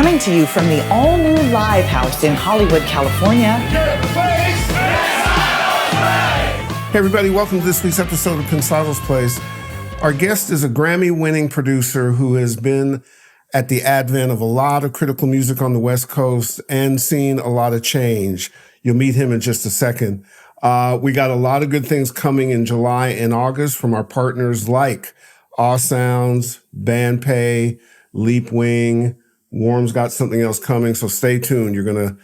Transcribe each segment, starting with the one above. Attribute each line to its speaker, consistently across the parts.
Speaker 1: Coming to you from the all-new Live House in Hollywood, California.
Speaker 2: Hey everybody, welcome to this week's episode of Pensado's Place. Our guest is a Grammy-winning producer who has been at the advent of a lot of critical music on the West Coast and seen a lot of change. You'll meet him in just a second. We got a lot of good things coming in July and August from our partners like Aw Sounds, BandPay, Leap Wing. Warm's got something else coming, so stay tuned. You're gonna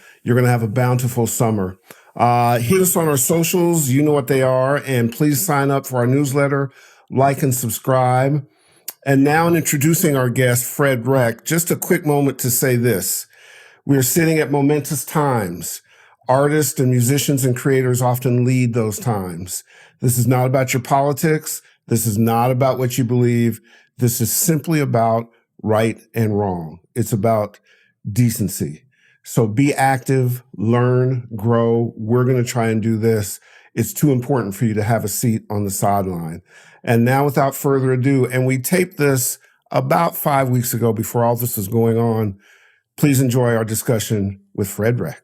Speaker 2: have a bountiful summer. Hit us on our socials. You know what they are, and please sign up for our newsletter, like and subscribe. And now in introducing our guest, FredWreck, just a quick moment to say this. We are sitting at momentous times. Artists and musicians and creators often lead those times. This is not about your politics. This is not about what you believe. This is simply about right and wrong. It's about decency. So be active, learn, grow. We're going to try and do this. It's too important for you to have a seat on the sideline. And now, without further ado, and we taped this about 5 weeks ago before all this was going on, please enjoy our discussion with FredWreck.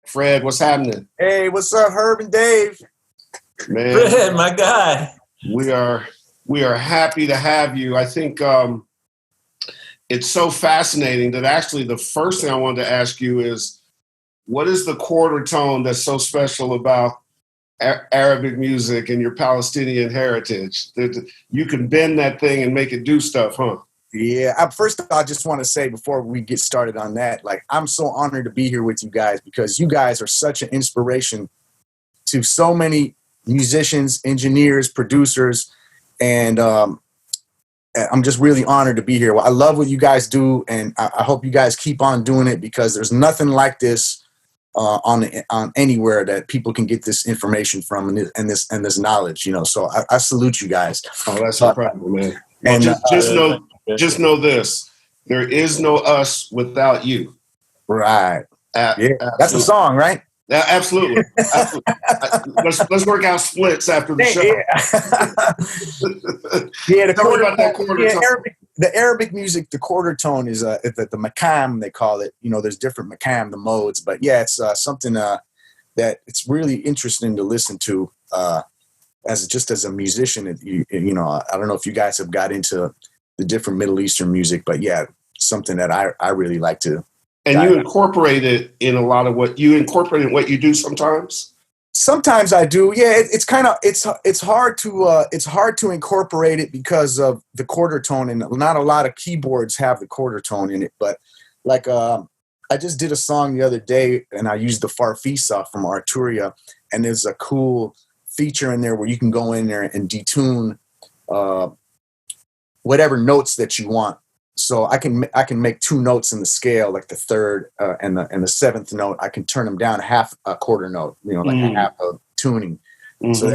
Speaker 2: Fred, what's happening?
Speaker 3: Hey, what's up, Herb and Dave?
Speaker 2: Man,
Speaker 4: Fred, my guy.
Speaker 2: We are happy to have you. I think it's so fascinating that actually the first thing I wanted to ask you is, what is the quarter tone that's so special about Arabic music and your Palestinian heritage? That you can bend that thing and make it do stuff, huh?
Speaker 3: Yeah. First, I just want to say before we get started on that, like, I'm so honored to be here with you guys because you guys are such an inspiration to so many musicians, engineers, producers, and I'm just really honored to be here. Well, I love what you guys do, and I hope you guys keep on doing it because there's nothing like this on anywhere that people can get this information from and this knowledge. You know, so I salute you guys.
Speaker 2: Oh, that's incredible, man. And just know this: there is no us without you.
Speaker 3: Right. Yeah, that's a song, right?
Speaker 2: Yeah, absolutely. Let's work out splits after the show.
Speaker 3: Yeah, the Arabic music, the quarter tone is the makam, they call it. You know, there's different makam, the modes, but yeah, it's something that it's really interesting to listen to as a musician. You know, I don't know if you guys have got into the different Middle Eastern music, but yeah, something that I really like to.
Speaker 2: And you incorporate it in a lot of what you do sometimes.
Speaker 3: Sometimes I do. Yeah, it's hard to incorporate it because of the quarter tone, and not a lot of keyboards have the quarter tone in it. But like, I just did a song the other day, and I used the Farfisa from Arturia, and there's a cool feature in there where you can go in there and detune whatever notes that you want. So I can make two notes in the scale, like the third and the seventh note. I can turn them down half a quarter note, you know, like half a tuning. Mm-hmm. So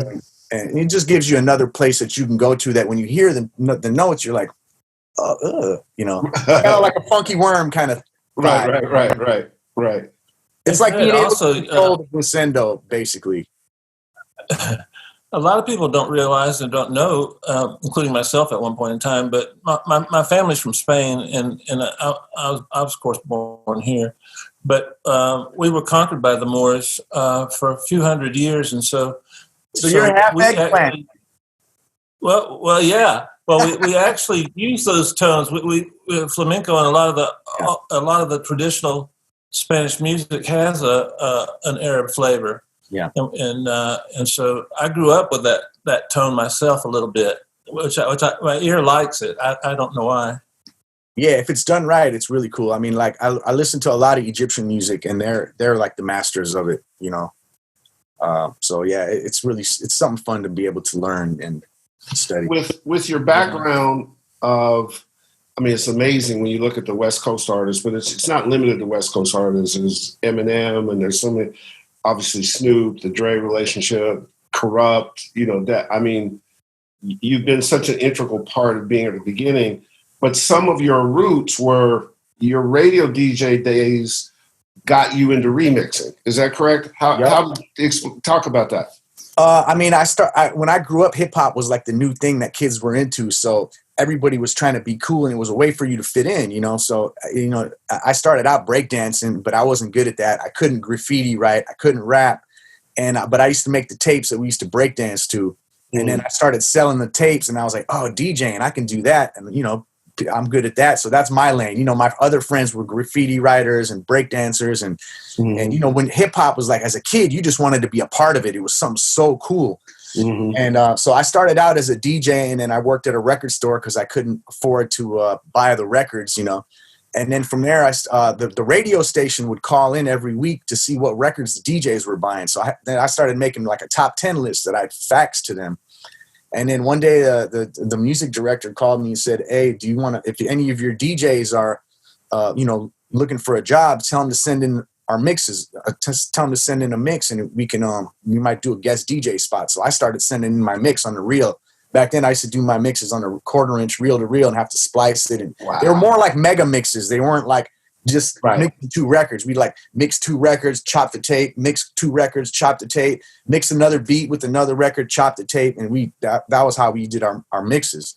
Speaker 3: and it just gives you another place that you can go to. That when you hear the notes, you're like, you know, kind of like a funky worm kind of.
Speaker 2: Right.
Speaker 3: It's like being able to control the glissando, basically.
Speaker 4: A lot of people don't realize and don't know, including myself at one point in time, but my family's from Spain, and I was, of course, born here. But we were conquered by the Moors for a few hundred years, and so
Speaker 3: you're half eggplant.
Speaker 4: Well, yeah. Well, we actually use those tones. We flamenco and a lot of the traditional Spanish music has an Arab flavor.
Speaker 3: Yeah,
Speaker 4: and so I grew up with that tone myself a little bit, which my ear likes it. I don't know why.
Speaker 3: Yeah, if it's done right, it's really cool. I mean, like I listen to a lot of Egyptian music, and they're like the masters of it, you know. So yeah, it's something fun to be able to learn and study.
Speaker 2: With your background of, I mean, it's amazing when you look at the West Coast artists, but it's not limited to West Coast artists. There's Eminem, and there's so many. Obviously, Snoop, the Dre relationship, Corrupt, you know, that, I mean, you've been such an integral part of being at the beginning, but some of your roots were your radio DJ days got you into remixing. Is that correct? Talk about that.
Speaker 3: I mean, when I grew up, hip hop was like the new thing that kids were into. So everybody was trying to be cool, and it was a way for you to fit in, you know? So, you know, I started out breakdancing, but I wasn't good at that. I couldn't graffiti right. I couldn't rap. But I used to make the tapes that we used to breakdance to. And then I started selling the tapes, and I was like, oh, DJing, I can do that. And, you know, I'm good at that. So that's my lane. You know, my other friends were graffiti writers and breakdancers. And, you know, when hip hop was like, as a kid, you just wanted to be a part of it. It was something so cool. And so I started out as a DJ, and then I worked at a record store because I couldn't afford to buy the records, you know. And then from there, the radio station would call in every week to see what records the DJs were buying. So then I started making like a top 10 list that I'd fax to them. And then one day, the music director called me and said, "Hey, do you want to? If any of your DJs are, you know, looking for a job, tell them to send in our mixes. Tell them to send in a mix, and we can we might do a guest DJ spot." So I started sending in my mix on the reel. Back then, I used to do my mixes on a 1/4-inch reel to reel and have to splice it. And they were more like mega mixes. They weren't like just mixing 2 records. We'd like mix 2 records, chop the tape, mix 2 records, chop the tape, mix another beat with another record, chop the tape. And that was how we did our mixes.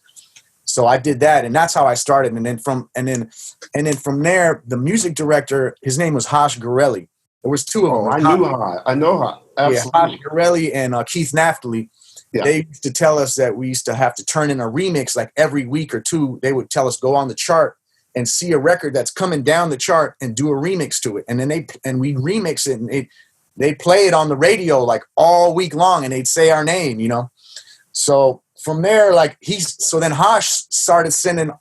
Speaker 3: So I did that, and that's how I started. And then from there, the music director, his name was Hosh Gorelli. There was 2 of them.
Speaker 2: I know Hosh. Absolutely.
Speaker 3: Yeah, Hosh Gorelli and Keith Naftali. Yeah. They used to tell us that we used to have to turn in a remix like every week or 2. They would tell us, go on the chart and see a record that's coming down the chart and do a remix to it. And then we'd remix it, and they'd play it on the radio like all week long, and they'd say our name, you know? So from there, so then Hosh started sending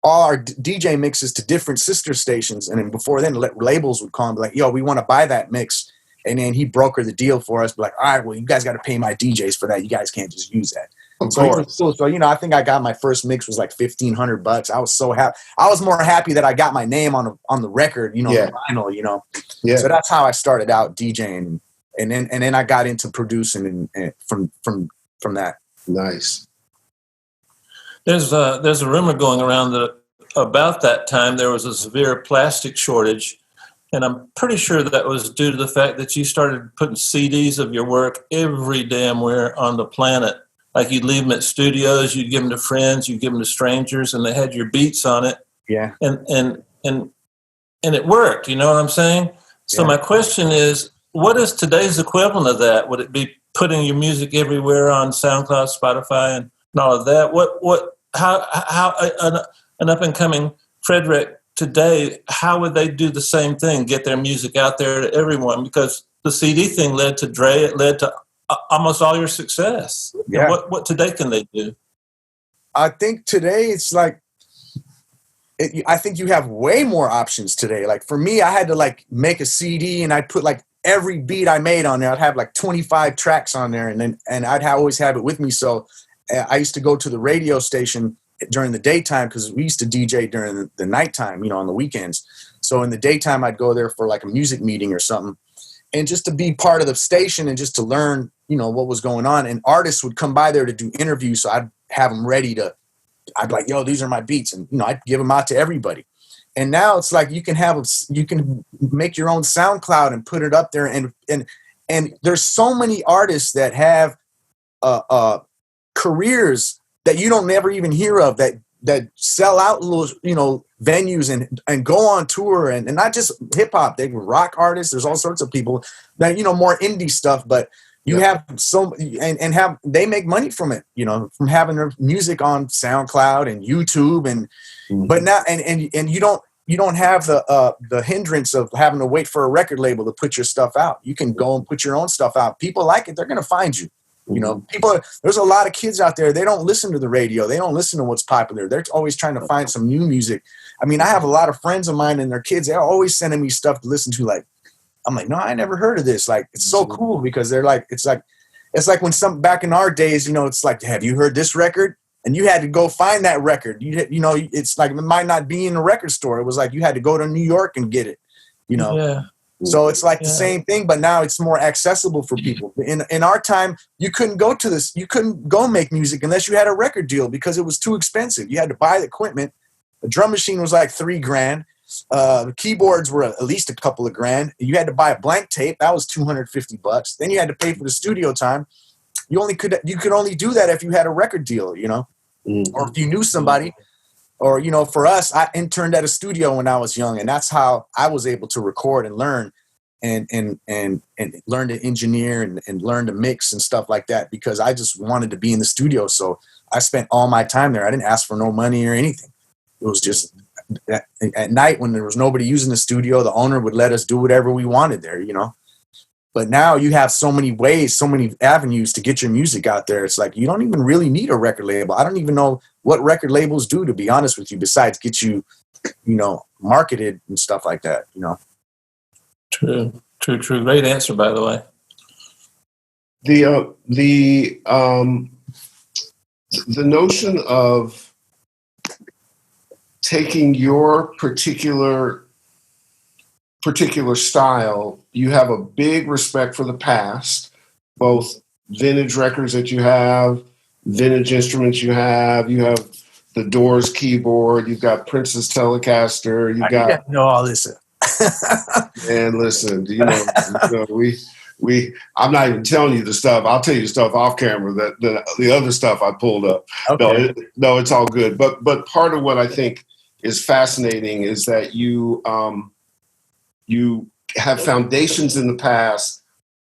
Speaker 3: all our DJ mixes to different sister stations. And then before then, labels would call and be like, yo, we want to buy that mix. And then he brokered the deal for us. Be like, all right, well, you guys got to pay my DJs for that. You guys can't just use that. Of course. So, you know, I think I got my first mix was like $1,500. I was so happy. I was more happy that I got my name on the record, you know, the vinyl, you know. Yeah. So that's how I started out DJing, and then I got into producing and from that.
Speaker 2: Nice.
Speaker 4: There's a rumor going around that about that time there was a severe plastic shortage. And I'm pretty sure that was due to the fact that you started putting CDs of your work every damn where on the planet. Like you'd leave them at studios, you'd give them to friends, you'd give them to strangers, and they had your beats on it.
Speaker 3: Yeah.
Speaker 4: And it worked, you know what I'm saying? So my question is, what is today's equivalent of that? Would it be putting your music everywhere on SoundCloud, Spotify, and all of that? How an up and coming FredWreck today, how would they do the same thing, get their music out there to everyone? Because the CD thing led to Dre, it led to almost all your success. Yeah. What today can they do?
Speaker 3: I think today it's like, I think you have way more options today. Like for me, I had to like make a CD, and I'd put like every beat I made on there. I'd have like 25 tracks on there, and I'd always have it with me. So I used to go to the radio station during the daytime, because we used to DJ during the nighttime, you know, on the weekends. So in the daytime, I'd go there for like a music meeting or something, and just to be part of the station and just to learn, you know, what was going on. And artists would come by there to do interviews, so I'd have them ready to. I'd be like, yo, these are my beats, and you know, I'd give them out to everybody. And now it's like you can make your own SoundCloud and put it up there, and there's so many artists that have careers that you don't never even hear of, that sell out little, you know, venues and go on tour, and not just hip hop. They were rock artists. There's all sorts of people that, you know, more indie stuff, but you have they make money from it, you know, from having their music on SoundCloud and YouTube, but now and you don't have the hindrance of having to wait for a record label to put your stuff out. You can go and put your own stuff out. People like it, they're going to find you. You know, there's a lot of kids out there, they don't listen to the radio. They don't listen to what's popular. They're always trying to find some new music. I mean, I have a lot of friends of mine and their kids, they're always sending me stuff to listen to. Like, I'm like, no, I never heard of this. Like, it's so cool, because they're like, it's like when back in our days, you know, it's like, have you heard this record? And you had to go find that record. You know, it's like, it might not be in a record store. It was like, you had to go to New York and get it, you know? Yeah. So it's like the same thing, but now it's more accessible for people. In our time, you couldn't go make music unless you had a record deal, because it was too expensive. You had to buy the equipment. The drum machine was like $3,000. The keyboards were at least a couple of grand. You had to buy a blank tape. That was $250. Then you had to pay for the studio time. You could only do that if you had a record deal, you know? or if you knew somebody, or, you know, for us, I interned at a studio when I was young, and that's how I was able to record and learn and learn to engineer and learn to mix and stuff like that, because I just wanted to be in the studio. So I spent all my time there. I didn't ask for no money or anything. It was just at night when there was nobody using the studio, the owner would let us do whatever we wanted there, you know. But now you have so many ways, so many avenues to get your music out there. It's like you don't even really need a record label. I don't even know what record labels do, to be honest with you, besides get you, you know, marketed and stuff like that, you know.
Speaker 4: True. Great answer, by the way.
Speaker 2: The notion of taking your particular style, you have a big respect for the past, both vintage records that you have, vintage instruments you have the Doors keyboard, you've got Prince's Telecaster, you've got...
Speaker 3: You know all this.
Speaker 2: And listen, you know, we I'm not even telling you the stuff. I'll tell you the stuff off camera, that the other stuff I pulled up.
Speaker 3: Okay.
Speaker 2: No, it's all good. But part of what I think is fascinating is that you have foundations in the past,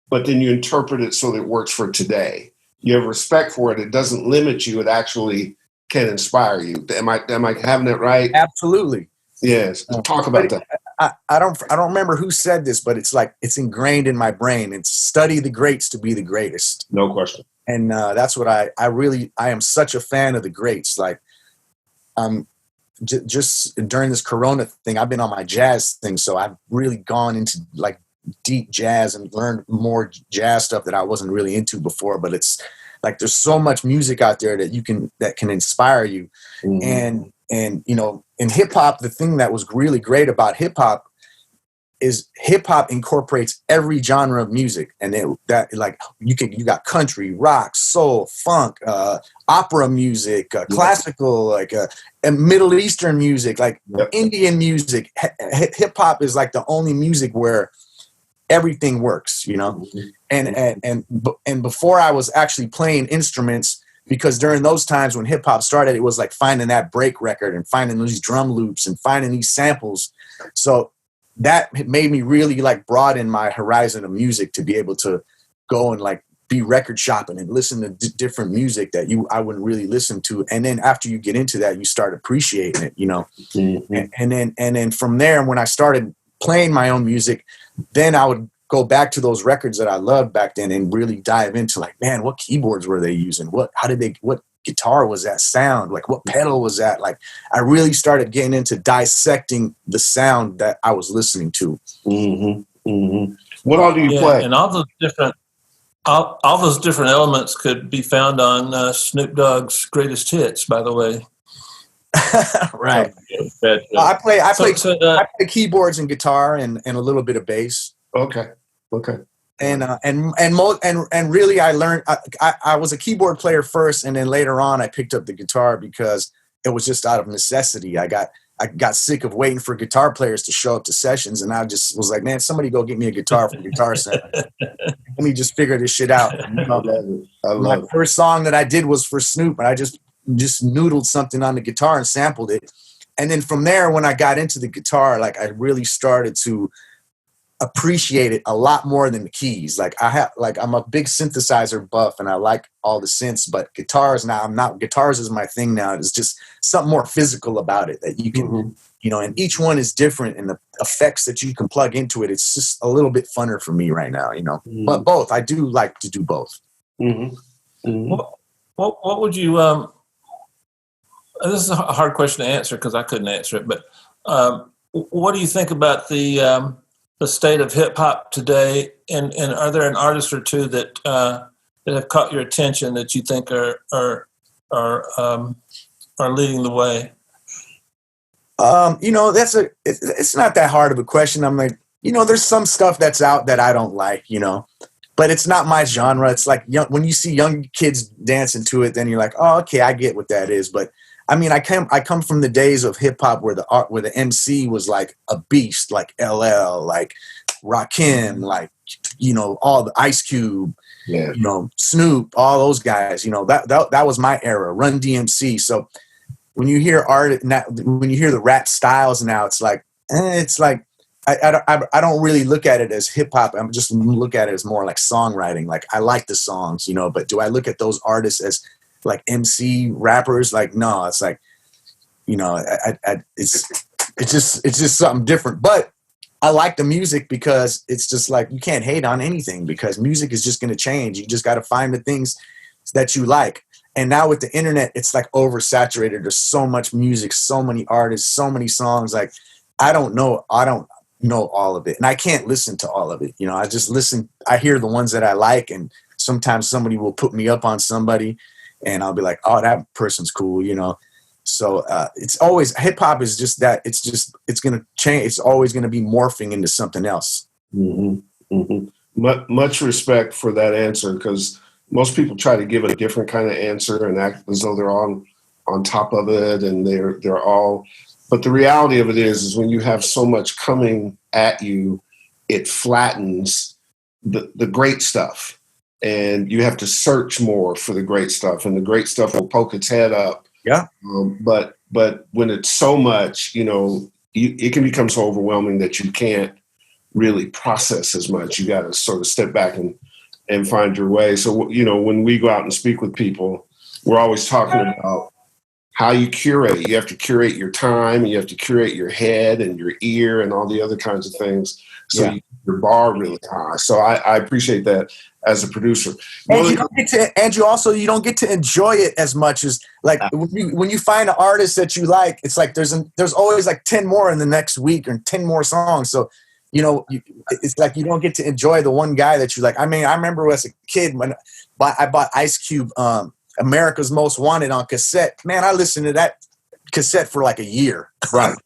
Speaker 2: but then you interpret it so that it works for today. You have respect for it. It doesn't limit you. It actually can inspire you. Am I having it right?
Speaker 3: Absolutely.
Speaker 2: Yes. Talk about that.
Speaker 3: I don't remember who said this, but it's like it's ingrained in my brain. It's study the greats to be the greatest.
Speaker 2: No question.
Speaker 3: And that's what I am such a fan of the greats. Like, just during this Corona thing, I've been on my jazz thing, so I've really gone into like deep jazz and learned more jazz stuff that I wasn't really into before. But it's like there's so much music out there that can inspire you. Mm-hmm. And you know, in hip hop, the thing that was really great about hip hop is hip hop incorporates every genre of music, and you got country, rock, soul, funk, opera music, classical, like and Middle Eastern music, like Indian music. Hip hop is like the only music where everything works, you know. And before I was actually playing instruments, because during those times when hip hop started, it was like finding that break record and finding these drum loops and finding these samples. So that made me really like broaden my horizon of music to be able to go and like be record shopping and listen to different music that I wouldn't really listen to. And then after you get into that, you start appreciating it, you know. Mm-hmm. And then from there, when I started playing my own music, then I would go back to those records that I loved back then and really dive into like, man, what keyboards were they using? What guitar was that sound? Like what pedal was that? Like I really started getting into dissecting the sound that I was listening to. Mm-hmm. Mm-hmm.
Speaker 2: What all do you play?
Speaker 4: And all those different elements could be found on Snoop Dogg's greatest hits, by the way.
Speaker 3: Right. I play keyboards and guitar and a little bit of bass.
Speaker 2: Okay.
Speaker 3: And really, I learned. I was a keyboard player first, and then later on, I picked up the guitar because it was just out of necessity. I got sick of waiting for guitar players to show up to sessions, and I just was like, man, somebody go get me a guitar from Guitar Center. Let me just figure this shit out. You know, my first song that I did was for Snoop, and I just noodled something on the guitar and sampled it. And then from there, when I got into the guitar, like I really started to appreciate it a lot more than the keys. I'm a big synthesizer buff and I like all the synths, but guitars is my thing now. It's just something more physical about it that you can, you know, and each one is different and the effects that you can plug into it. It's just a little bit funner for me right now, you know, but both, I do like to do both.
Speaker 4: Mm-hmm. Mm-hmm. What would you, this is a hard question to answer because I couldn't answer it, but what do you think about the state of hip hop today, and are there an artist or two that have caught your attention that you think are leading the way?
Speaker 3: You know, it's not that hard of a question. I'm like, you know, there's some stuff that's out that I don't like, you know, but it's not my genre. It's like when you see young kids dancing to it, then you're like, oh, okay, I get what that is. But I mean, I come from the days of hip hop where the MC was like a beast, like LL, like Rakim, like, you know, all the Ice Cube,
Speaker 2: Yeah.
Speaker 3: You know, Snoop, all those guys. You know, that was my era. Run DMC. So when you hear when you hear the rap styles now, it's like I don't really look at it as hip hop. I'm just look at it as more like songwriting. Like I like the songs, you know, but do I look at those artists as like MC rappers? Like no, it's like, you know, it's just something different. But I like the music because it's just like you can't hate on anything because music is just going to change. You just got to find the things that you like. And now with the internet, it's like oversaturated. There's so much music, so many artists, so many songs. Like I don't know all of it, and I can't listen to all of it. You know, I just listen. I hear the ones that I like, and sometimes somebody will put me up on somebody, and I'll be like, "Oh, that person's cool," you know. So it's always hip hop is just that. It's going to change. It's always going to be morphing into something else.
Speaker 2: Mm-hmm. Mm-hmm. Much respect for that answer because most people try to give a different kind of answer and act as though they're on top of it and they're all. But the reality of it is when you have so much coming at you, it flattens the great stuff, and you have to search more for the great stuff, and the great stuff will poke its head up.
Speaker 3: Yeah.
Speaker 2: But when it's so much, you know, it can become so overwhelming that you can't really process as much. You got to sort of step back and find your way. So, you know, when we go out and speak with people, we're always talking about how you curate. You have to curate your time. You have to curate your head and your ear and all the other kinds of things. So you keep your bar really high. So I appreciate that as a producer.
Speaker 3: And you don't get to, and you don't get to enjoy it as much as like when you find an artist that you like, it's like there's always like 10 more in the next week or 10 more songs. So, you know, it's like you don't get to enjoy the one guy that you like. I mean, I remember as a kid when I bought Ice Cube, America's Most Wanted on cassette. Man, I listened to that cassette for like a year.
Speaker 2: Right.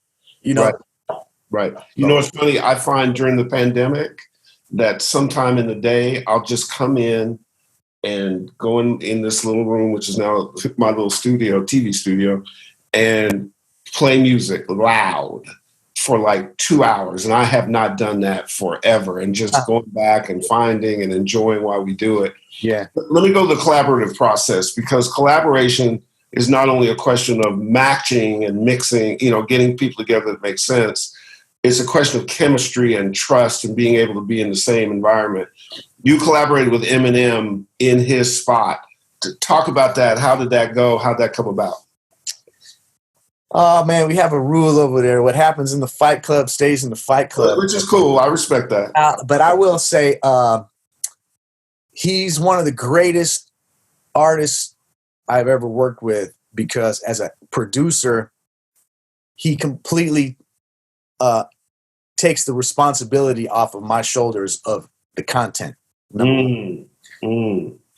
Speaker 3: You know?
Speaker 2: Right. You know, it's funny. I find during the pandemic that sometime in the day, I'll just come in and go in this little room, which is now my little studio, TV studio, and play music loud for like 2 hours. And I have not done that forever, and just going back and finding and enjoying while we do it.
Speaker 3: Yeah.
Speaker 2: Let me go to the collaborative process, because collaboration is not only a question of matching and mixing, you know, getting people together that make sense. It's a question of chemistry and trust and being able to be in the same environment. You collaborated with Eminem in his spot. To talk about that, how did that go? How did that come about?
Speaker 3: Oh, man, we have a rule over there. What happens in the Fight Club stays in the Fight Club.
Speaker 2: Which is cool. I respect that.
Speaker 3: But I will say he's one of the greatest artists I've ever worked with, because as a producer, he completely takes the responsibility off of my shoulders of the content. And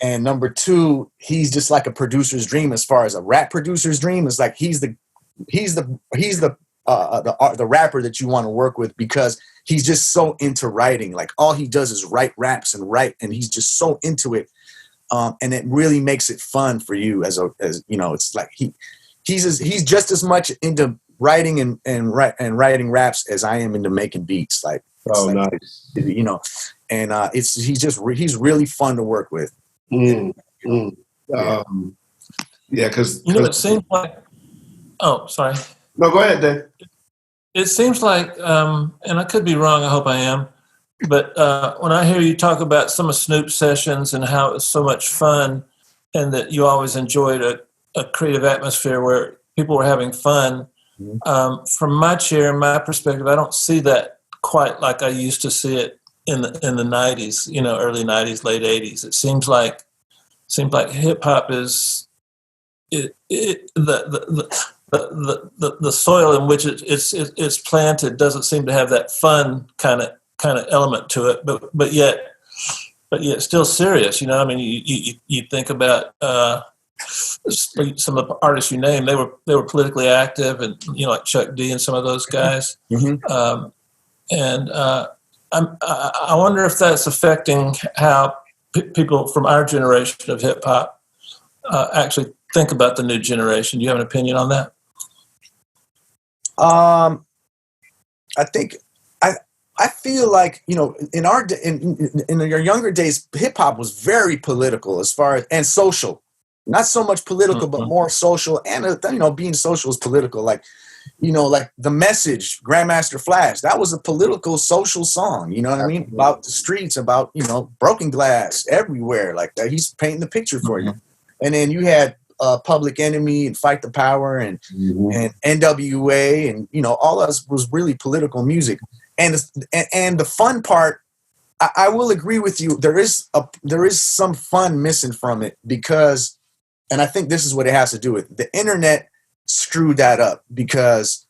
Speaker 3: number two, he's just like a producer's dream. As far as a rap producer's dream, is like he's the rapper that you want to work with, because he's just so into writing. Like all he does is write raps and he's just so into it. And it really makes it fun for you as you know, it's like he's just as much into writing and writing raps as I am into making beats. Like,
Speaker 2: nice.
Speaker 3: You know, and he's really fun to work with.
Speaker 2: Yeah, because
Speaker 4: you know, it seems like. Oh, sorry.
Speaker 2: No, go ahead, Dave.
Speaker 4: It seems like, and I could be wrong. I hope I am. But when I hear you talk about some of Snoop's sessions and how it was so much fun, and that you always enjoyed a creative atmosphere where people were having fun. From my chair, my perspective, I don't see that quite like I used to see it in the 90s, you know, early 90s, late 80s. It seems like hip hop is the soil in which it's planted doesn't seem to have that fun kind of element to it, but yet still serious. You know, I mean, you think about some of the artists you named, they were politically active, and you know, like Chuck D and some of those guys. I wonder if that's affecting how people from our generation of hip hop actually think about the new generation. Do you have an opinion on that?
Speaker 3: I think I feel like, you know, in our younger days, hip hop was very political as far as, and social. Not so much political, but more social. And, you know, being social is political. Like, you know, like The Message, Grandmaster Flash, that was a political, social song. You know what I mean? About the streets, about, you know, broken glass everywhere. Like that. He's painting the picture for you. And then you had Public Enemy and Fight the Power and NWA. And, you know, all of us was really political music. And the fun part, I will agree with you. There is some fun missing from it because, and I think this is what it has to do with the internet screwed that up, because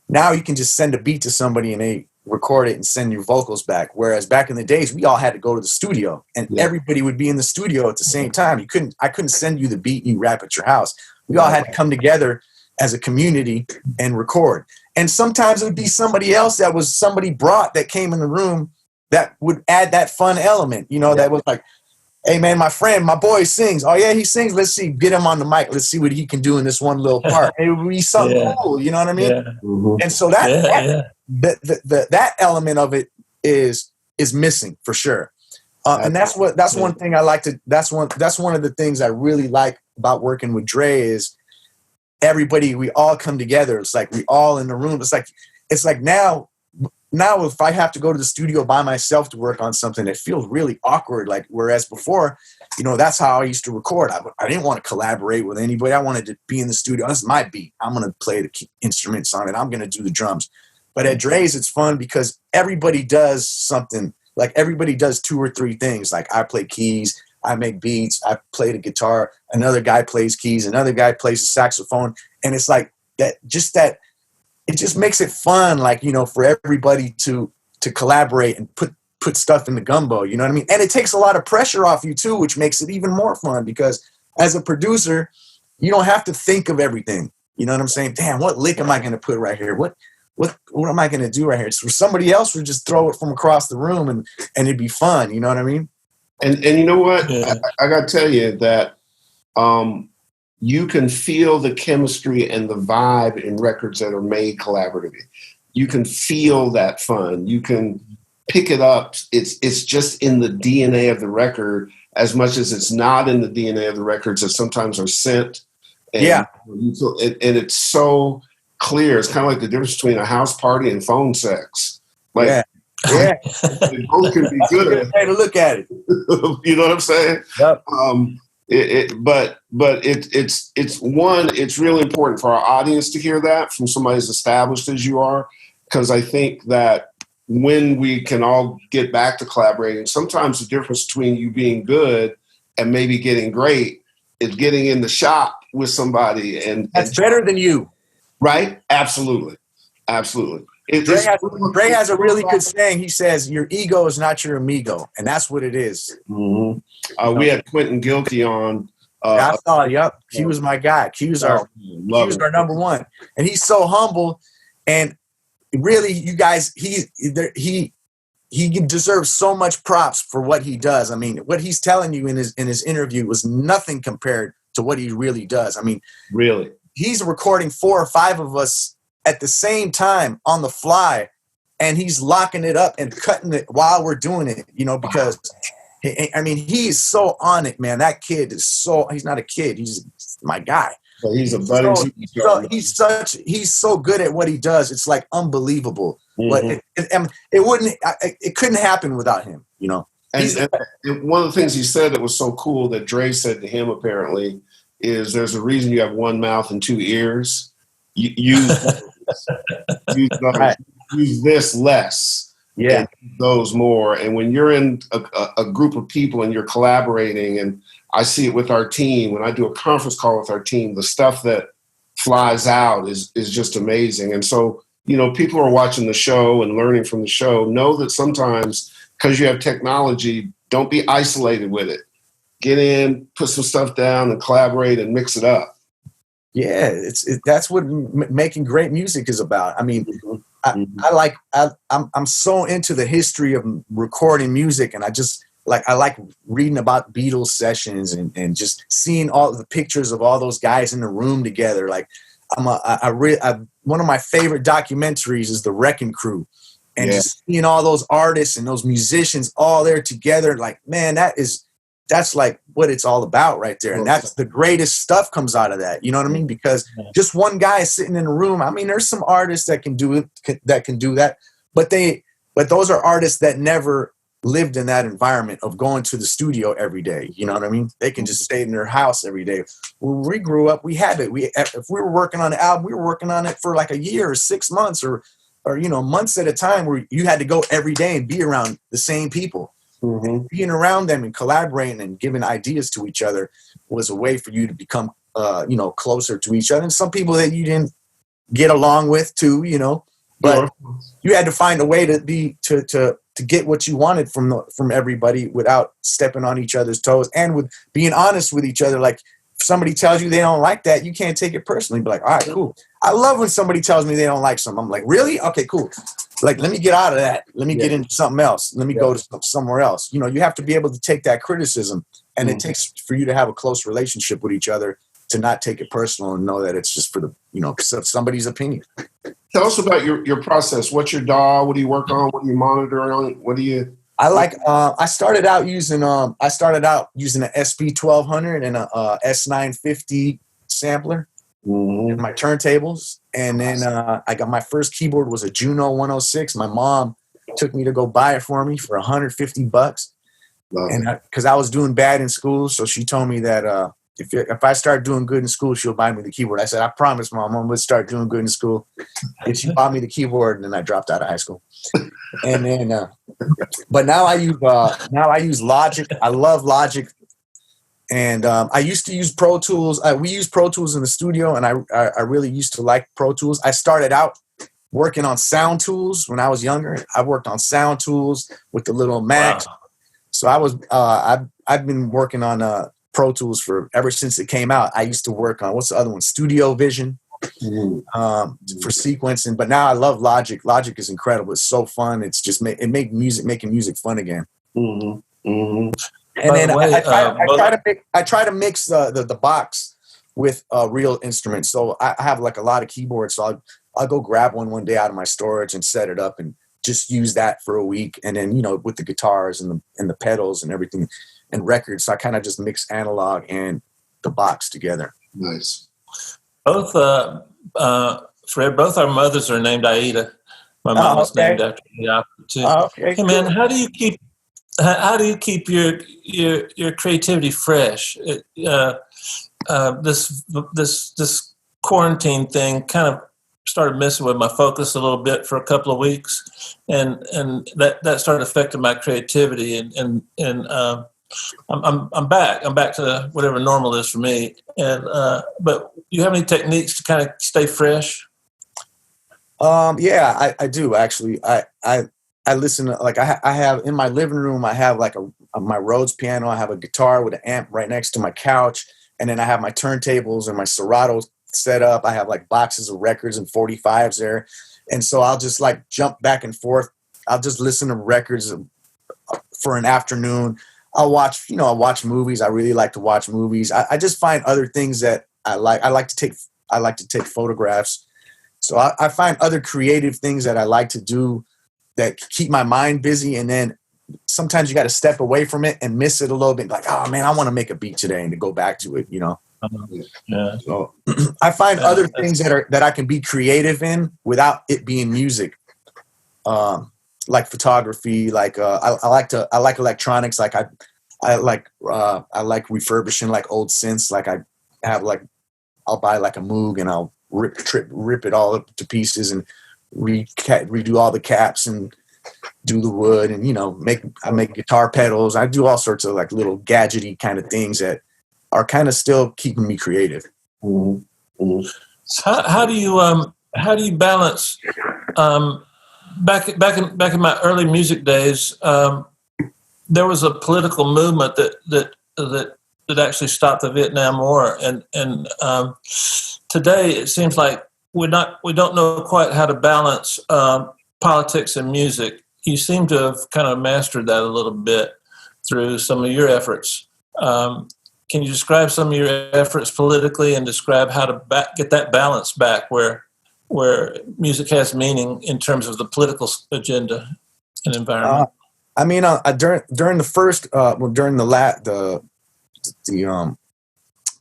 Speaker 3: now you can just send a beat to somebody and they record it and send your vocals back. Whereas back in the days, we all had to go to the studio and everybody would be in the studio at the same time. I couldn't send you the beat and you rap at your house. We all had to come together as a community and record. And sometimes it would be somebody else that was somebody brought that came in the room that would add that fun element, you know, that was like, hey man, my friend, my boy sings. Oh yeah, he sings. Let's see, get him on the mic. Let's see what he can do in this one little part. It would be something cool, you know what I mean? Yeah. And so that element of it is missing for sure. And that's one thing I like to. That's one of the things I really like about working with Dre is everybody. We all come together. It's like we all in the room. It's like now if I have to go to the studio by myself to work on something, it feels really awkward. Like, whereas before, you know, that's how I used to record. I didn't want to collaborate with anybody. I wanted to be in the studio. This is my beat. I'm going to play the instruments on it. I'm going to do the drums. But at Dre's, it's fun because everybody does something. Like everybody does 2 or 3 things. Like I play keys, I make beats, I play the guitar. Another guy plays keys. Another guy plays the saxophone. And it's like that. It just makes it fun, like, you know, for everybody to collaborate and put stuff in the gumbo, you know what I mean? And it takes a lot of pressure off you too, which makes it even more fun because as a producer, you don't have to think of everything. You know what I'm saying? Damn, what lick am I going to put right here? What am I going to do right here? So somebody else would just throw it from across the room and it'd be fun. You know what I mean?
Speaker 2: And you know what? I got to tell you that you can feel the chemistry and the vibe in records that are made collaboratively. You can feel that fun. You can pick it up. It's just in the DNA of the record as much as it's not in the DNA of the records that sometimes are sent. And, and it's so clear. It's kind of like the difference between a house party and phone sex. Like, they both can be good.
Speaker 3: Way to look at it.
Speaker 2: You know what I'm saying?
Speaker 3: Yep.
Speaker 2: But it's really important for our audience to hear that from somebody as established as you are, because I think that when we can all get back to collaborating, sometimes the difference between you being good and maybe getting great is getting in the shop with somebody and
Speaker 3: that's better than you.
Speaker 2: Right? Absolutely. Absolutely.
Speaker 3: Dre has a really good saying. He says, your ego is not your amigo. And that's what it is.
Speaker 2: Mm-hmm. We had Quentin Gilkey on.
Speaker 3: I saw it. Yep. He was my guy. He was our number one. And he's so humble. And really, you guys, he deserves so much props for what he does. I mean, what he's telling you in his interview was nothing compared to what he really does. I mean,
Speaker 2: really,
Speaker 3: he's recording 4 or 5 of us at the same time on the fly, and he's locking it up and cutting it while we're doing it, you know, because I mean, he's so on it, man. That kid is he's not a kid. He's my guy.
Speaker 2: But he's a buddy.
Speaker 3: He's so good at what he does. It's like unbelievable. But it couldn't happen without him, you know.
Speaker 2: And one of the things he said that was so cool that Dre said to him apparently is there's a reason you have one mouth and 2 ears. Use this less.
Speaker 3: Yeah.
Speaker 2: Those more. And when you're in a group of people and you're collaborating, and I see it with our team, when I do a conference call with our team, the stuff that flies out is just amazing. And so, you know, people who are watching the show and learning from the show know that sometimes because you have technology, don't be isolated with it. Get in, put some stuff down and collaborate and mix it up.
Speaker 3: Yeah, that's what making great music is about. I mean, I'm so into the history of recording music, and I like reading about Beatles sessions and just seeing all the pictures of all those guys in the room together. Like one of my favorite documentaries is The Wrecking Crew, And just seeing all those artists and those musicians all there together, like, man, that's like what it's all about right there. And that's the greatest stuff comes out of that. You know what I mean? Because just one guy sitting in a room. I mean, there's some artists that can do it, that can do that, but those are artists that never lived in that environment of going to the studio every day. You know what I mean? They can just stay in their house every day. When we grew up, we had it. If we were working on an album, we were working on it for like a year or 6 months or months at a time, where you had to go every day and be around the same people. Mm-hmm. Being around them and collaborating and giving ideas to each other was a way for you to become, closer to each other. And some people that you didn't get along with too, but you had to find a way to get what you wanted from everybody without stepping on each other's toes, and with being honest with each other. Like, if somebody tells you they don't like that, you can't take it personally. Be like, all right, cool. I love when somebody tells me they don't like something. I'm like, really? Okay, cool. Like, let me get out of that. Let me get into something else. Let me go to somewhere else. You have to be able to take that criticism, and it takes for you to have a close relationship with each other to not take it personal and know that it's just for somebody's opinion.
Speaker 2: Tell us about your process. What's your DAW? What do you work on? What do you monitor on? What do you?
Speaker 3: I started out using an SP 1200 and a S950 sampler in my turntables, and then I got my first keyboard was a Juno 106. My mom took me to go buy it for me for $150, and because I was doing bad in school, so she told me that if I start doing good in school, she'll buy me the keyboard. I said, I promise, Mom, I'm going to start doing good in school. And she bought me the keyboard, and then I dropped out of high school. And then, but now I use Logic. I love Logic. And I used to use Pro Tools. We use Pro Tools in the studio, and I really used to like Pro Tools. I started out working on Sound Tools when I was younger. I worked on Sound Tools with the little Macs. Wow. So I was I've been working on Pro Tools ever since it came out. I used to work on, what's the other one? Studio Vision for sequencing. But now I love Logic. Logic is incredible. It's so fun. It's just making music fun again. Mm-hmm. Mm-hmm. And then I try to mix the box with real instruments. So I have like a lot of keyboards. So I'll go grab one day out of my storage and set it up and just use that for a week. And then with the guitars and the pedals and everything and records, so I kind of just mix analog and the box together.
Speaker 2: Nice.
Speaker 4: Both Fred, both our mothers are named Aida. My mom was named after the opera too.
Speaker 3: Okay,
Speaker 4: hey man, how do you keep your creativity fresh? This quarantine thing kind of started messing with my focus a little bit for a couple of weeks, and that started affecting my creativity. And I'm back to whatever normal is for me. And but you have any techniques to kind of stay fresh?
Speaker 3: Yeah, I do actually. I listen to, like, I have in my living room, I have like my Rhodes piano. I have a guitar with an amp right next to my couch. And then I have my turntables and my Serato set up. I have like boxes of records and 45s there. And so I'll just like jump back and forth. I'll just listen to records for an afternoon. I'll watch movies. I really like to watch movies. I just find other things that I like. I like to take photographs. So I find other creative things that I like to do that keep my mind busy. And then sometimes you got to step away from it and miss it a little bit. Like, oh man, I want to make a beat today, and to go back to it,
Speaker 4: Yeah.
Speaker 3: So I find other things that I can be creative in without it being music. Like photography, like I like electronics. Like I like refurbishing like old synths. Like I'll buy like a Moog and I'll rip it all up to pieces and redo all the caps and do the wood, and I make guitar pedals. I do all sorts of like little gadgety kind of things that are kind of still keeping me creative.
Speaker 4: Mm-hmm. Mm-hmm. How do you balance? Back in my early music days, there was a political movement that actually stopped the Vietnam War, and today it seems like we don't know quite how to balance politics and music. You seem to have kind of mastered that a little bit through some of your efforts. Can you describe some of your efforts politically and describe how to get that balance back where where music has meaning in terms of the political agenda and environment?
Speaker 3: I mean, during the first, during the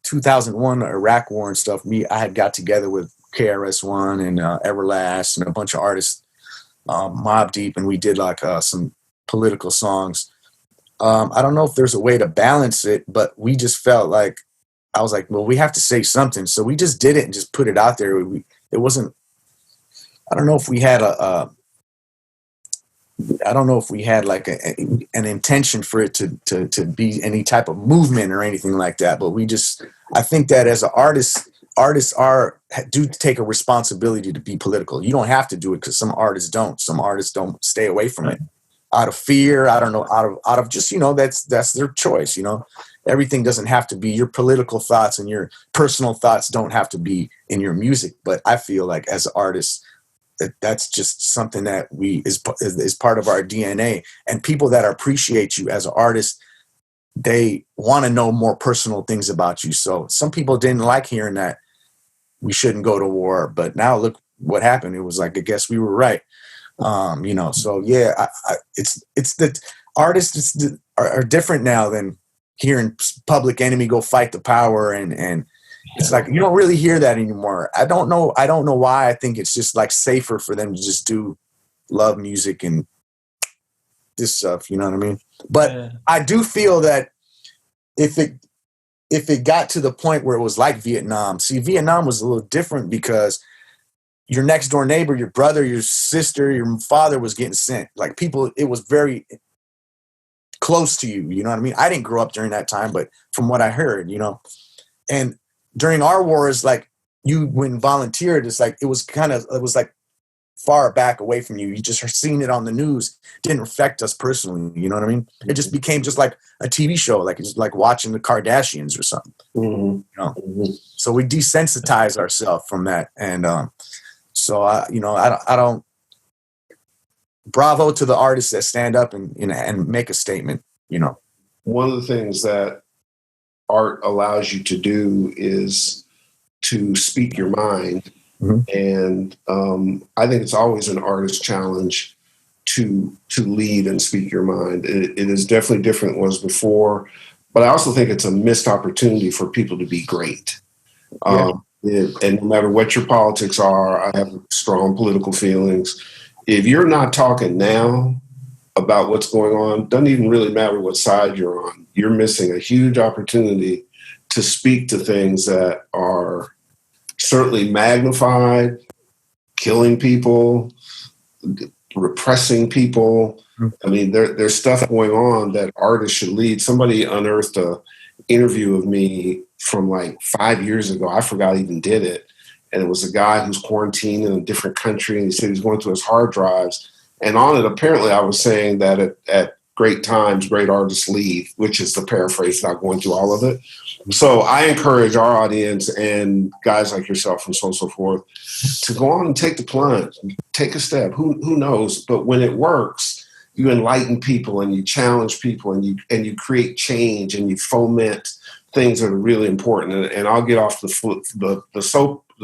Speaker 3: 2001 Iraq War and stuff, I had got together with KRS-One and Everlast and a bunch of artists, Mobb Deep, and we did like some political songs. I don't know if there's a way to balance it, but we just felt like, I was like, well, we have to say something. So we just did it and just put it out there. It wasn't, I don't know if we had I don't know if we had like an intention for it to be any type of movement or anything like that. But I think that as an artist, artists do take a responsibility to be political. You don't have to do it because some artists don't. Some artists don't stay away from it out of fear. I don't know, out of just, that's their choice. Everything doesn't have to be your political thoughts, and your personal thoughts don't have to be in your music. But I feel like as artists, that's just something that is part of our DNA. And people that appreciate you as an artist, they want to know more personal things about you. So some people didn't like hearing that we shouldn't go to war, but now look what happened. It was like, I guess we were right. So yeah, it's the artists are different now than hearing Public Enemy go fight the power, and it's like you don't really hear that anymore. I don't know why. I think it's just like safer for them to just do love music and this stuff, you know what I mean? But I do feel that if it got to the point where it was like Vietnam, see, Vietnam was a little different because your next door neighbor, your brother, your sister, your father was getting sent. Like people, it was very close to you, you know what I mean? I didn't grow up during that time, but from what I heard, and during our wars, like you when volunteered, it's like it was like far back away from you. You just are seeing it on the news. It didn't affect us personally, you know what I mean? It just became just like a TV show, like it's like watching the Kardashians or something. Mm-hmm. So we desensitize ourselves from that, and so I don't. Bravo to the artists that stand up and make a statement.
Speaker 2: One of the things that art allows you to do is to speak your mind. Mm-hmm. And I think it's always an artist challenge to lead and speak your mind. It is definitely different than it was before, but I also think it's a missed opportunity for people to be great. And no matter what your politics are, I have strong political feelings. If you're not talking now about what's going on, doesn't even really matter what side you're on. You're missing a huge opportunity to speak to things that are certainly magnified, killing people, repressing people. I mean, there's stuff going on that artists should lead. Somebody unearthed an interview of me from like 5 years ago. I forgot I even did it. And it was a guy who's quarantined in a different country, and he said he's going through his hard drives. And on it, apparently, I was saying that at great times, great artists lead, which is the paraphrase, not going through all of it. So I encourage our audience and guys like yourself and so on and so forth to go on and take the plunge, take a step. Who knows? But when it works, you enlighten people and you challenge people and you create change and you foment things that are really important. And I'll get off the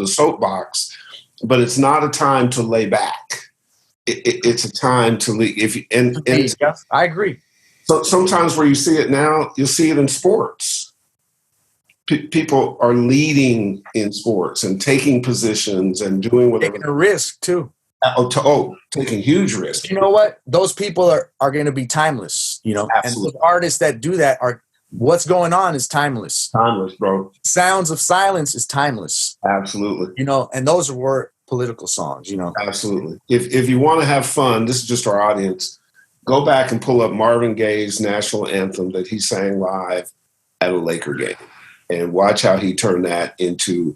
Speaker 2: soapbox, but it's not a time to lay back. It's a time to lead.
Speaker 3: Yes, I agree.
Speaker 2: So sometimes where you see it now, you'll see it in sports. People are leading in sports and taking positions and doing whatever.
Speaker 3: Taking a risk too.
Speaker 2: Taking huge risks.
Speaker 3: You know what? Those people are going to be timeless.
Speaker 2: Absolutely.
Speaker 3: And those artists that do that are. What's going on is timeless.
Speaker 2: Timeless, bro.
Speaker 3: Sounds of Silence is timeless.
Speaker 2: Absolutely.
Speaker 3: And those were political songs,
Speaker 2: Absolutely. If you want to have fun, this is just our audience, go back and pull up Marvin Gaye's national anthem that he sang live at a Laker game and watch how he turned that into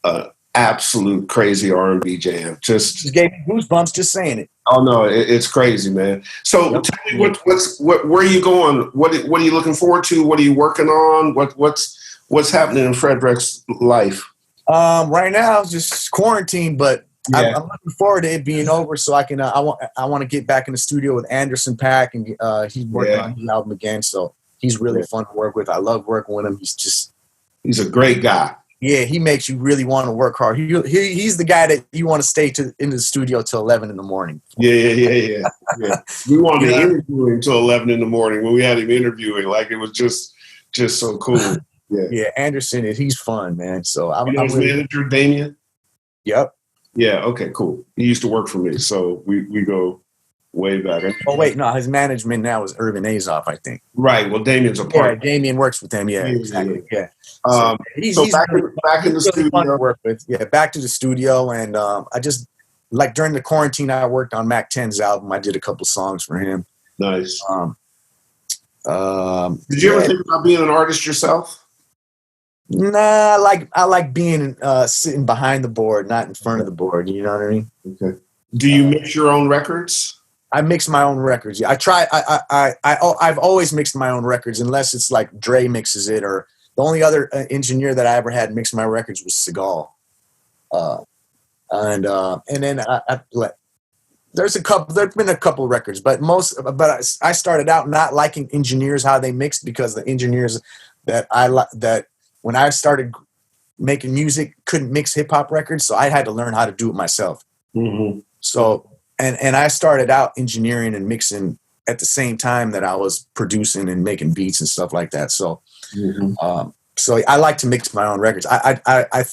Speaker 2: an absolute crazy R&B jam. Just
Speaker 3: gave me goosebumps just saying it.
Speaker 2: Oh no, it's crazy, man. So tell me where are you going? What are you looking forward to? What are you working on? What's happening in FredWreck's life?
Speaker 3: Right now, just quarantine, but I'm looking forward to it being over so I can. I want to get back in the studio with Anderson .Paak, and he's working on his album again. So he's really fun to work with. I love working with him. He's a
Speaker 2: great guy.
Speaker 3: Yeah, he makes you really want to work hard. He's the guy that you want to stay in the studio till 11 in the morning.
Speaker 2: Yeah. We wanted to interview him till 11 in the morning when we had him interviewing. Like, it was just so cool.
Speaker 3: Yeah, Anderson, he's fun, man. So I'm
Speaker 2: his
Speaker 3: really,
Speaker 2: manager, Damien?
Speaker 3: Yep.
Speaker 2: Yeah, okay, cool. He used to work for me, so we go way back.
Speaker 3: Oh, wait, no, his management now is Urban Azoff, I think.
Speaker 2: Right, well, Damien's a part.
Speaker 3: Yeah, Damien works with them, exactly. Yeah.
Speaker 2: So
Speaker 3: he's
Speaker 2: back in the
Speaker 3: really
Speaker 2: studio.
Speaker 3: fun to work with. Yeah, back to the studio, and I just, like, during the quarantine, I worked on Mac 10's album. I did a couple songs for him.
Speaker 2: Nice. Did you ever think about being an artist yourself?
Speaker 3: Nah, I like being sitting behind the board, not in front of the board. You know what I mean?
Speaker 2: Okay. Do you mix your own records?
Speaker 3: I mix my own records. Yeah, I try. I've always mixed my own records, unless it's like Dre mixes it, or the only other engineer that I ever had mix my records was Seagal. And then there's been a couple records, but I started out not liking engineers how they mixed, because the engineers that when I started making music couldn't mix hip hop records, so I had to learn how to do it myself.
Speaker 2: Mm-hmm.
Speaker 3: So and I started out engineering and mixing at the same time that I was producing and making beats and stuff like that. So so I like to mix my own records. I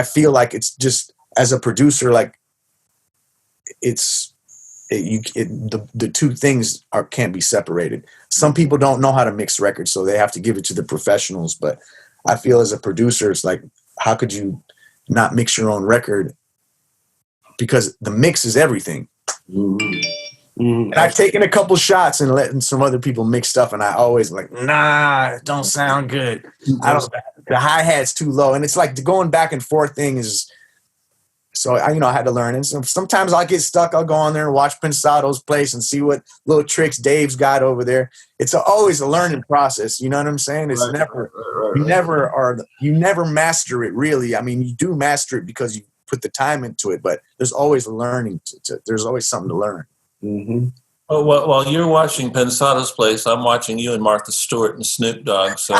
Speaker 3: feel like it's just, as a producer, like the two things can't be separated. Some people don't know how to mix records, so they have to give it to the professionals. But I feel as a producer, it's like, how could you not mix your own record? Because the mix is everything. And I've taken a couple shots and letting some other people mix stuff, and I always like, nah, it don't sound good. The hi-hat's too low. And it's like the going back and forth thing is, so I had to learn. And sometimes I'll get stuck. I'll go on there and watch Pensado's place and see what little tricks Dave's got over there. It's always a learning process. You know what I'm saying? It's you never master it, really. I mean, you do master it because you put the time into it, but there's always learning. There's always something to learn.
Speaker 2: Mm-hmm.
Speaker 4: Oh, well, while you're watching Pensado's place, I'm watching you and Martha Stewart and Snoop Dogg. So,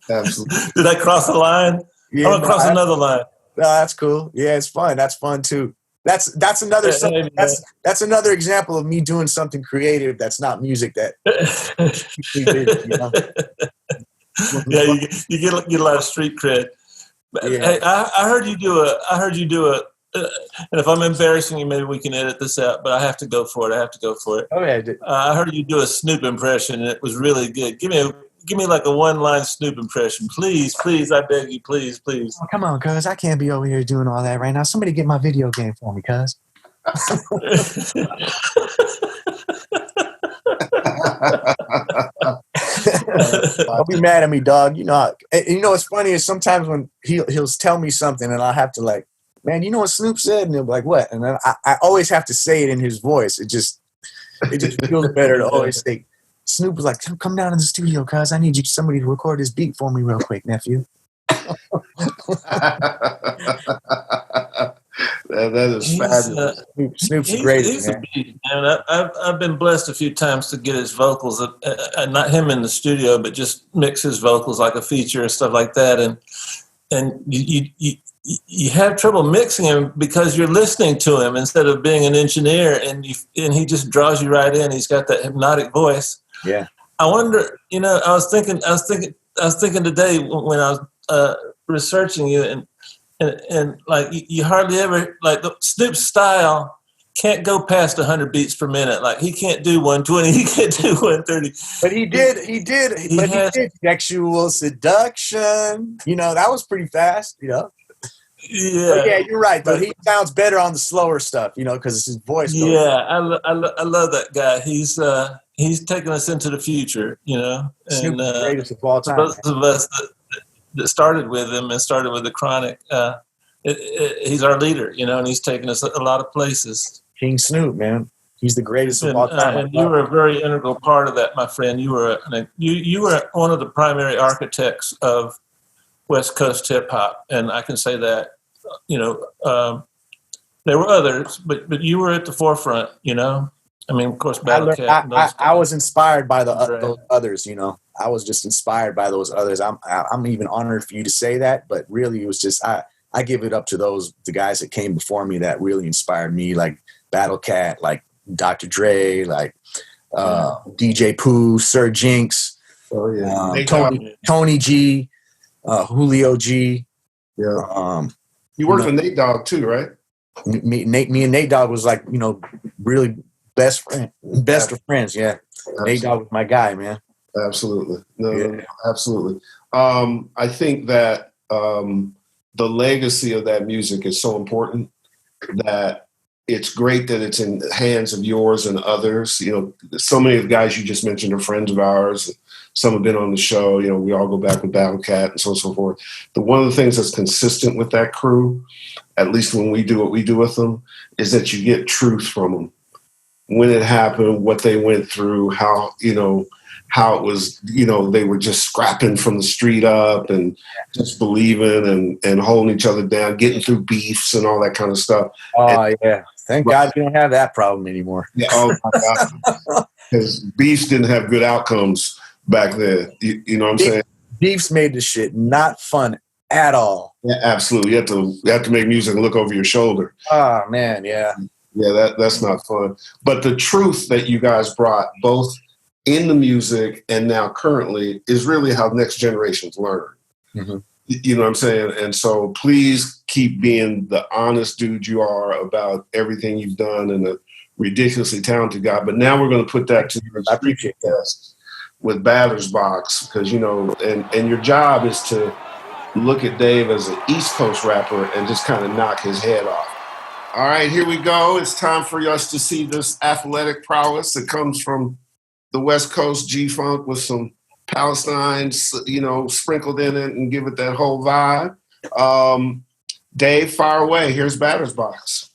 Speaker 2: Absolutely.
Speaker 4: Did I cross the line?
Speaker 3: Yeah,
Speaker 4: I'm gonna cross another line.
Speaker 3: No, that's cool. Yeah, it's fun. That's fun too. That's another that's another example of me doing something creative that's not music that we did.
Speaker 4: Yeah, you get a lot of street cred.
Speaker 3: Yeah.
Speaker 4: Hey, I heard you do a. And if I'm embarrassing you, maybe we can edit this out. But I have to go for it.
Speaker 3: Oh yeah.
Speaker 4: I heard you do a Snoop impression, and it was really good. Give me like a one-line Snoop impression, please. I beg you, please.
Speaker 3: Oh, come on, cuz I can't be over here doing all that right now. Somebody get my video game for me, cuz. Don't be mad at me, dog. What's funny is sometimes when he'll tell me something and I'll have to like, man, you know what Snoop said? And he'll be like, what? And then I always have to say it in his voice. It just feels better to always say. Snoop was like, come down in the studio, cuz I need somebody to record this beat for me real quick, nephew.
Speaker 2: That is fabulous.
Speaker 3: Snoop's great.
Speaker 4: He's a beast, man. I've been blessed a few times to get his vocals, not him in the studio, but just mix his vocals like a feature and stuff like that. And you have trouble mixing him because you're listening to him instead of being an engineer, and he just draws you right in. He's got that hypnotic voice.
Speaker 3: Yeah.
Speaker 4: I wonder. I was thinking today when I was researching you, and like you hardly ever, like, the Snoop's style can't go past 100 beats per minute. Like, he can't do 120, he can't do 130. But he did
Speaker 3: Sexual Seduction. That was pretty fast.
Speaker 4: Yeah.
Speaker 3: But yeah, you're right. Though he sounds better on the slower stuff. Because his voice.
Speaker 4: Yeah, I love that guy. He's taking us into the future. And
Speaker 3: Snoop's the greatest of all time.
Speaker 4: Those of us that started with him and started with the Chronic, he's our leader, and he's taken us a lot of places.
Speaker 3: King Snoop, man, he's the greatest of all time.
Speaker 4: And you were a very integral part of that, my friend. You were one of the primary architects of West Coast hip hop, and I can say that. There were others, but you were at the forefront. I mean, of course,
Speaker 3: I
Speaker 4: Battle
Speaker 3: learned.
Speaker 4: Cat. And those
Speaker 3: I
Speaker 4: guys.
Speaker 3: was inspired by
Speaker 4: Dre.
Speaker 3: those others. You know, I was just inspired by those others. I'm even honored for you to say that, but really, it was just I give it up to the guys that came before me that really inspired me, like Battle Cat, like Dr. Dre, like DJ Pooh, Sir Jinx,
Speaker 2: Oh yeah,
Speaker 3: Tony G, Julio G.
Speaker 2: Yeah. You worked with Nate Dogg too, right?
Speaker 3: Me and Nate Dogg was like, really best of friends. Yeah. Absolutely. Nate Dogg was my guy, man.
Speaker 2: Absolutely. No, absolutely. I think that the legacy of that music is so important that it's great that it's in the hands of yours and others. So many of the guys you just mentioned are friends of ours. Some have been on the show. We all go back with Battle Cat and so on and so forth. But one of the things that's consistent with that crew, at least when we do what we do with them, is that you get truth from them. When it happened, what they went through, how it was, they were just scrapping from the street up and just believing and holding each other down, getting through beefs and all that kind of stuff.
Speaker 3: Oh, yeah. Thank God we don't have that problem anymore.
Speaker 2: Yeah, oh my God. Because beefs didn't have good outcomes back then. You know what I'm saying?
Speaker 3: Beefs made this shit not fun at all.
Speaker 2: Yeah, absolutely. You have to make music and look over your shoulder.
Speaker 3: Oh, man, yeah.
Speaker 2: Yeah, that's not fun. But the truth that you guys brought, both in the music and now currently, is really how next generations learn.
Speaker 3: Mm-hmm.
Speaker 2: You know what I'm saying? And so please keep being the honest dude you are about everything you've done and a ridiculously talented guy. But now we're going to put that to your street test with Batter's Box, because, and your job is to look at Dave as an East Coast rapper and just kind of knock his head off. All right, here we go. It's time for us to see this athletic prowess that comes from the West Coast G-Funk with some Palestine, sprinkled in it and give it that whole vibe. Dave, fire away. Here's Batter's Box.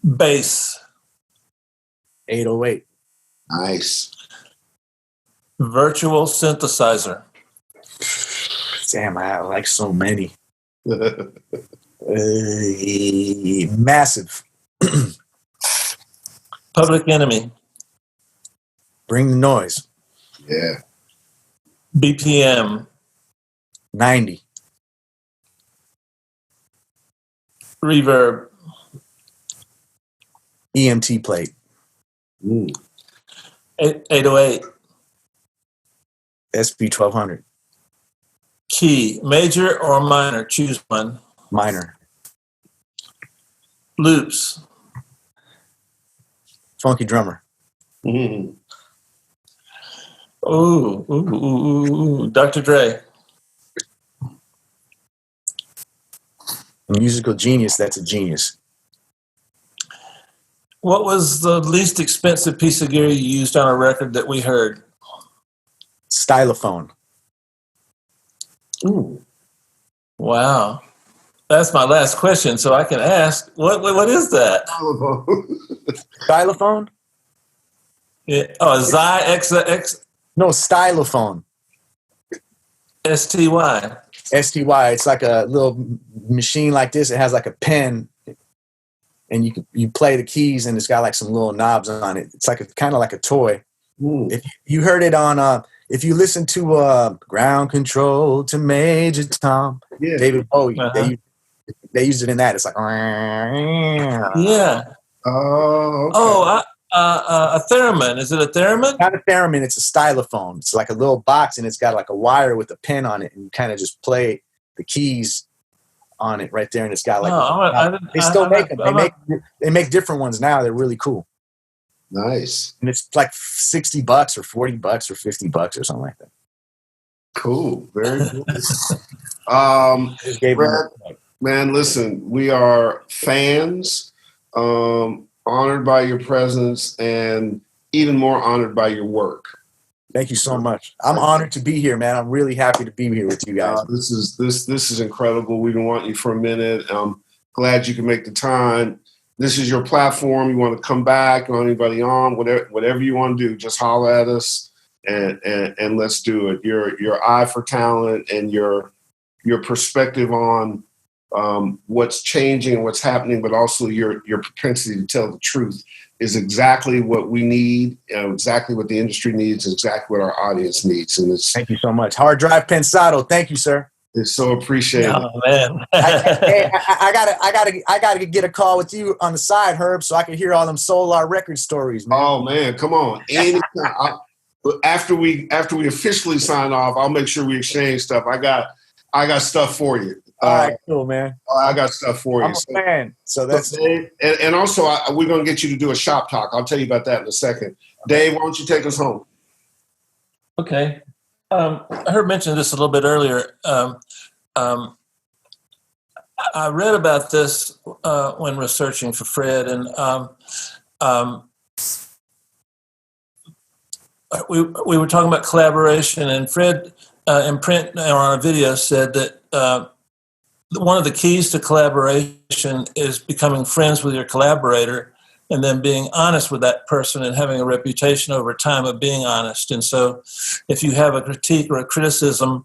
Speaker 4: Bass.
Speaker 3: 808.
Speaker 2: Nice.
Speaker 4: Virtual synthesizer.
Speaker 3: Damn, I like so many. Massive.
Speaker 4: Public Enemy.
Speaker 3: Bring the noise.
Speaker 2: Yeah.
Speaker 4: BPM.
Speaker 3: 90.
Speaker 4: Reverb.
Speaker 3: EMT plate.
Speaker 4: 808.
Speaker 3: SP 1200.
Speaker 4: Key. Major or minor? Choose one.
Speaker 3: Minor.
Speaker 4: Loops.
Speaker 3: Funky drummer.
Speaker 2: Mm-hmm.
Speaker 4: Ooh. Dr. Dre.
Speaker 3: A musical genius, that's a genius.
Speaker 4: What was the least expensive piece of gear you used on a record that we heard?
Speaker 3: Stylophone.
Speaker 2: Ooh.
Speaker 4: Wow. That's my last question, so I can ask, what is that?
Speaker 3: Stylophone?
Speaker 4: Yeah. Oh, Xi.
Speaker 3: No, stylophone.
Speaker 4: STY.
Speaker 3: STY. It's like a little machine like this. It has like a pen, and you play the keys, and it's got like some little knobs on it. It's like kind of like a toy.
Speaker 2: Ooh.
Speaker 3: If you heard it on, if you listen to Ground Control to Major Tom,
Speaker 2: Yeah.
Speaker 3: David Bowie,
Speaker 4: Uh-huh.
Speaker 3: they used it in that. It's like
Speaker 4: Yeah.
Speaker 2: Oh. Okay.
Speaker 4: Oh, a theremin. Is it a theremin?
Speaker 3: Not a theremin, it's a stylophone. It's like a little box, and it's got like a wire with a pen on it, and you kind of just play the keys on it right there, and it's got like they still make them. They make different ones now. They're really cool.
Speaker 2: Nice.
Speaker 3: And it's like $60 or $40 or $50 or something like that.
Speaker 2: Cool. Very cool.
Speaker 3: Just gave
Speaker 2: Brad, man, listen, we are fans, honored by your presence, and even more honored by your work.
Speaker 3: Thank you so much. I'm honored to be here, man. I'm really happy to be here with you guys.
Speaker 2: This is incredible. We've been wanting you for a minute. I'm glad you can make the time. This is your platform. You want to come back, you want anybody on, whatever you want to do, just holler at us and let's do it. Your eye for talent and your perspective on what's changing, what's happening, but also your propensity to tell the truth is exactly what we need, exactly what the industry needs, exactly what our audience needs. And
Speaker 3: thank you so much. Hard Drive Pensado. Thank you, sir.
Speaker 2: It's so appreciated.
Speaker 4: Oh man.
Speaker 3: I gotta get a call with you on the side, Herb, so I can hear all them Solar record stories, man.
Speaker 2: Oh man, come on. Anytime. After we officially sign off, I'll make sure we exchange stuff. I got stuff for you.
Speaker 3: All right, cool, man.
Speaker 2: I got stuff for you.
Speaker 3: I'm a fan. So that's
Speaker 2: Dave, and also we're gonna get you to do a shop talk. I'll tell you about that in a second. Dave, why don't you take us home?
Speaker 4: Okay. I heard mention this a little bit earlier. I read about this when researching for Fred, and we were talking about collaboration, and Fred in print or on a video said that one of the keys to collaboration is becoming friends with your collaborator and then being honest with that person and having a reputation over time of being honest. And so if you have a critique or a criticism,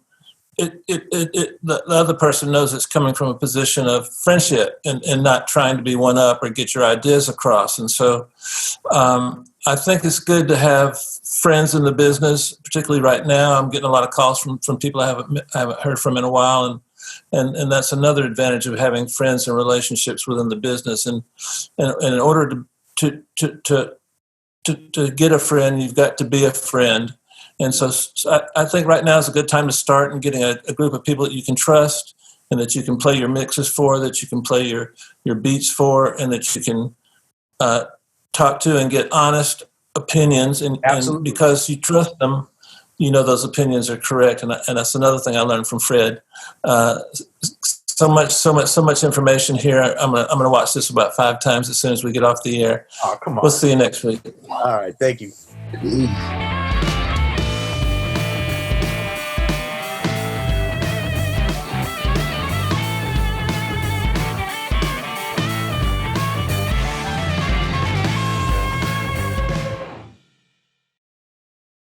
Speaker 4: the other person knows it's coming from a position of friendship and not trying to be one up or get your ideas across. And so I think it's good to have friends in the business, particularly right now. I'm getting a lot of calls from people I haven't heard from in a while. And that's another advantage of having friends and relationships within the business. And in order to get a friend, you've got to be a friend. And so I think right now is a good time to start and getting a group of people that you can trust and that you can play your mixes for, that you can play your beats for, and that you can talk to and get honest opinions. And because you trust them, you know those opinions are correct. And that's another thing I learned from Fred. So much information here. I'm gonna watch this about 5 times as soon as we get off the air.
Speaker 3: Oh, come on.
Speaker 4: We'll see you next week.
Speaker 3: All right. Thank you.